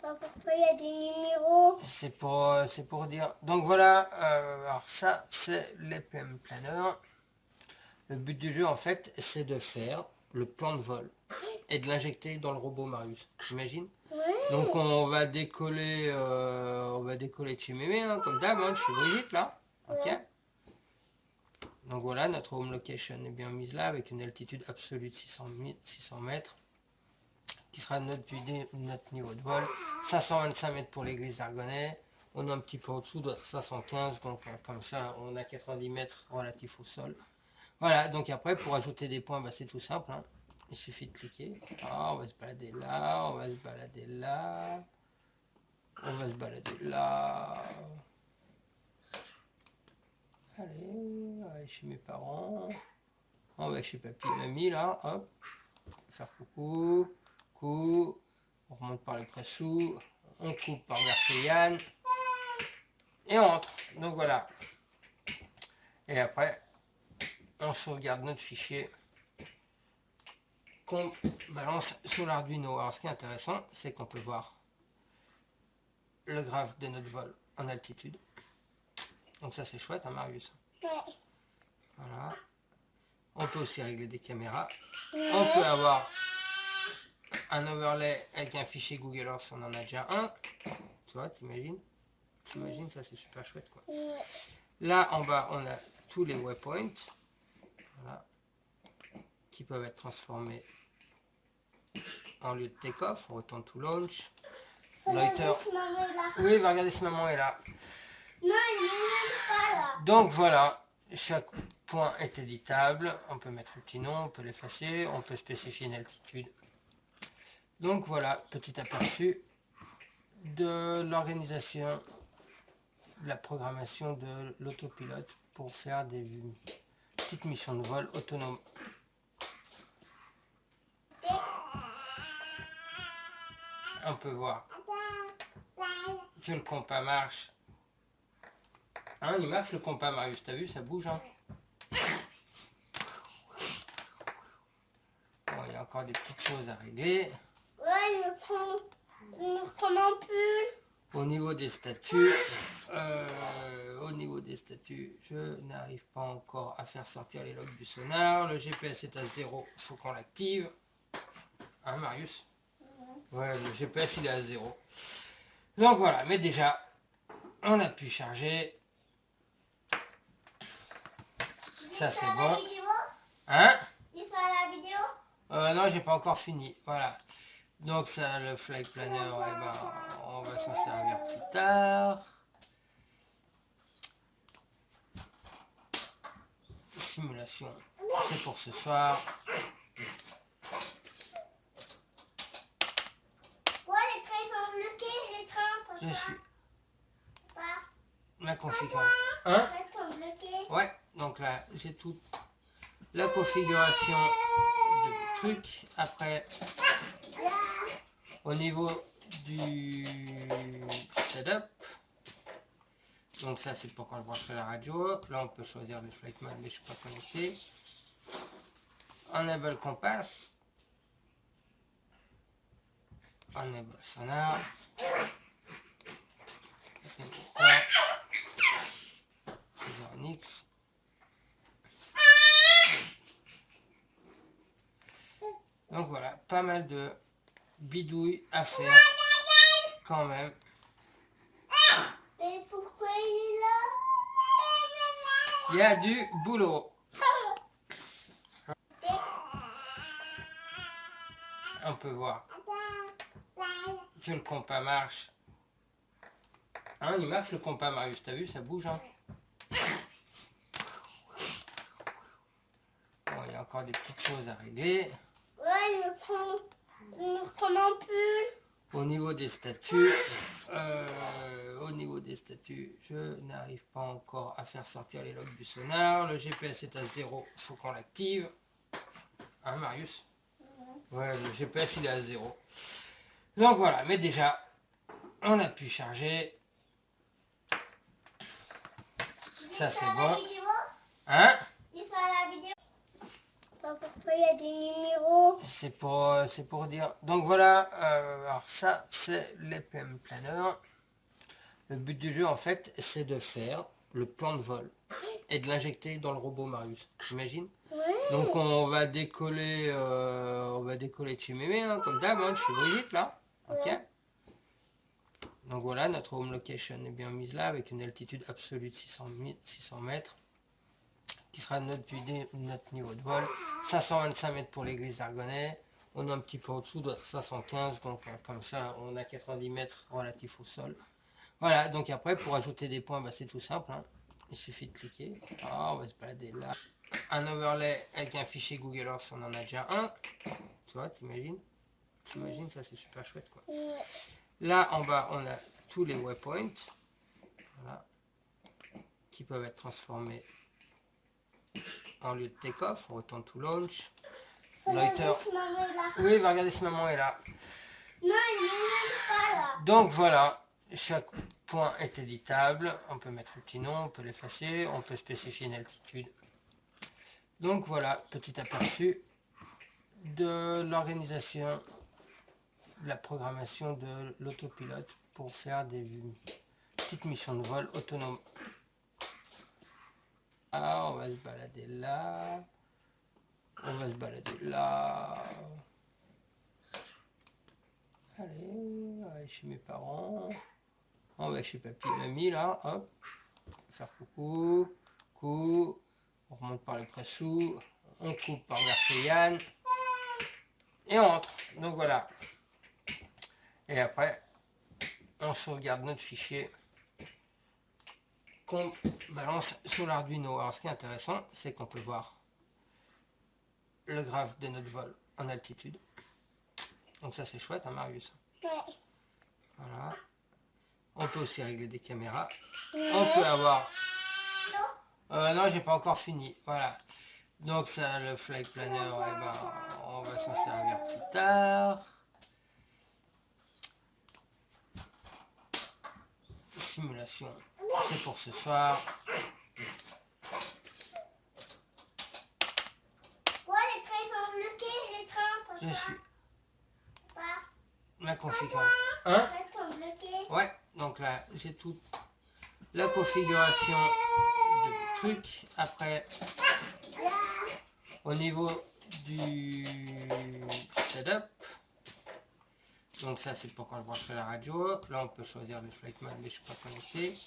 Papa, pourquoi il y a des numéros? C'est pour dire. Donc voilà, alors ça, c'est les PM Planner. Le but du jeu, en fait, c'est de faire le plan de vol et de l'injecter dans le robot Marius. T'imagines? Ouais. Donc on va décoller de chez Mémé, hein, comme d'hab, hein, de chez Brigitte, là. Ok. Ouais. Donc voilà, notre home location est bien mise là, avec une altitude absolue de 600 mètres, qui sera notre niveau de vol. 525 mètres pour l'église d'Argonnet. On est un petit peu en dessous, doit être 515, donc comme ça, on a 90 mètres relatifs au sol. Voilà, donc après, pour ajouter des points, bah, c'est tout simple, hein. Il suffit de cliquer. Ah, on va se balader là, on va se balader là, on va se balader là. Allez, on va aller chez mes parents. On va chez papy et mamie, là, hop. Faire coucou, coucou. On remonte par les pressous, on coupe par vers chez Yann. Et on entre. Donc voilà. Et après, on sauvegarde notre fichier qu'on balance sur l'Arduino. Alors ce qui est intéressant, c'est qu'on peut voir le graphe de notre vol en altitude. Donc ça c'est chouette, hein, Marius? Ouais. Voilà. On peut aussi régler des caméras. Ouais. On peut avoir un overlay avec un fichier Google Earth, on en a déjà un. Tu vois, t'imagines? T'imagines, ça c'est super chouette, quoi. Ouais. Là en bas, on a tous les waypoints. Voilà. Qui peuvent être transformés en lieu de take-off. On retourne to launch. Loiter. Oui, va regarder si maman est là. Non, il n'est pas là. Donc voilà, chaque point est éditable. On peut mettre un petit nom, on peut l'effacer, on peut spécifier une altitude. Donc voilà, petit aperçu de l'organisation, de la programmation de l'autopilote pour faire des petites missions de vol autonomes. On peut voir que le compas marche. Hein, il marche le compas, Marius, t'as vu, ça bouge, hein. Bon, il y a encore des petites choses à régler. Ouais, il me prend mon pull. Au niveau des statuts, je n'arrive pas encore à faire sortir les logs du sonar. Le GPS est à 0, il faut qu'on l'active. Hein, Marius? Ouais, le GPS il est à 0. Donc voilà, mais déjà, on a pu charger. Ça c'est bon. Hein? Tu fais la vidéo? Non, j'ai pas encore fini. Voilà. Donc ça, le flight planner, eh ben, on va s'en servir plus tard. Simulation, c'est pour ce soir. Ouais, les trains sont bloqués, les trains. Je suis Pas. la configuration. Hein? Les trains sont bloqués. Ouais, donc là, j'ai toute la configuration de trucs. Après, au niveau du setup, donc ça c'est pour quand je brancherai la radio. Là on peut choisir le flight mode, mais je ne suis pas connecté. Enable compass. Enable sonar. X. Donc voilà, pas mal de bidouilles à faire quand même. Et pourquoi il est là? Il y a du boulot. On peut voir que le compas marche. Hein, il marche le compas, Marius, t'as vu, ça bouge, hein. Bon, il y a encore des petites choses à régler. Ouais, il me prend mon pull. Au niveau des statuts, je n'arrive pas encore à faire sortir les logs du sonar. Le GPS est à 0, il faut qu'on l'active. Hein, Marius? Ouais, le GPS il est à 0. Donc voilà, mais déjà, on a pu charger. Ça c'est bon. Vidéo? Hein? Tu fais la vidéo? pourquoi il y a des numéros? C'est pour dire. Donc voilà, alors ça, c'est les PM Planner. Le but du jeu, en fait, c'est de faire le plan de vol et de l'injecter dans le robot Marius. T'imagines? Ouais. Donc on va décoller de chez Mémé, hein, comme d'hab, hein, de chez Brigitte, là. Ok. Ouais. Donc voilà, notre home location est bien mise là, avec une altitude absolue de 600 mètres, qui sera notre niveau de vol. 525 mètres pour l'église d'Argonnet. On est un petit peu en dessous, doit être 515, donc comme ça, on a 90 mètres relatifs au sol. Voilà, donc après, pour ajouter des points, bah, c'est tout simple, hein. Il suffit de cliquer. Ah, on va se balader là. Un overlay avec un fichier Google Earth, on en a déjà un. Tu vois, t'imagines? T'imagines, ça c'est super chouette, quoi. Ouais. Là, en bas, on a tous les waypoints, voilà, qui peuvent être transformés en lieu de take-off. On retourne to launch. Loiter. Oui, va regarder si maman est là. Non, il n'est pas là. Donc voilà, chaque point est éditable. On peut mettre le petit nom, on peut l'effacer, on peut spécifier une altitude. Donc voilà, petit aperçu de l'organisation, de la programmation de l'autopilote pour faire des petites missions de vol autonomes. Ah, on va se balader là. On va se balader là. Allez, on va aller chez mes parents. On va chez papy et mamie là. Hop. Faire coucou. Coucou. On remonte par le pressou. On coupe par vers Yann. Et on entre. Donc voilà. Et après, on sauvegarde notre fichier qu'on balance sur l'Arduino. Alors ce qui est intéressant, c'est qu'on peut voir le graphe de notre vol en altitude. Donc ça c'est chouette, hein, Marius? Ouais. Voilà. On peut aussi régler des caméras. On peut avoir... non, j'ai pas encore fini. Voilà. Donc ça, le flight planner, eh ben, on va s'en servir plus tard. Simulation, c'est pour ce soir. Ouais, les trains sont bloqués, les trains. Je suis Pas. la configuration. Hein? Les trains sont bloqués. Ouais, donc là, j'ai toute la configuration de trucs. Après, au niveau du setup, donc ça c'est pour quand je brancherai la radio. Là on peut choisir le flight mode, mais je suis pas connecté.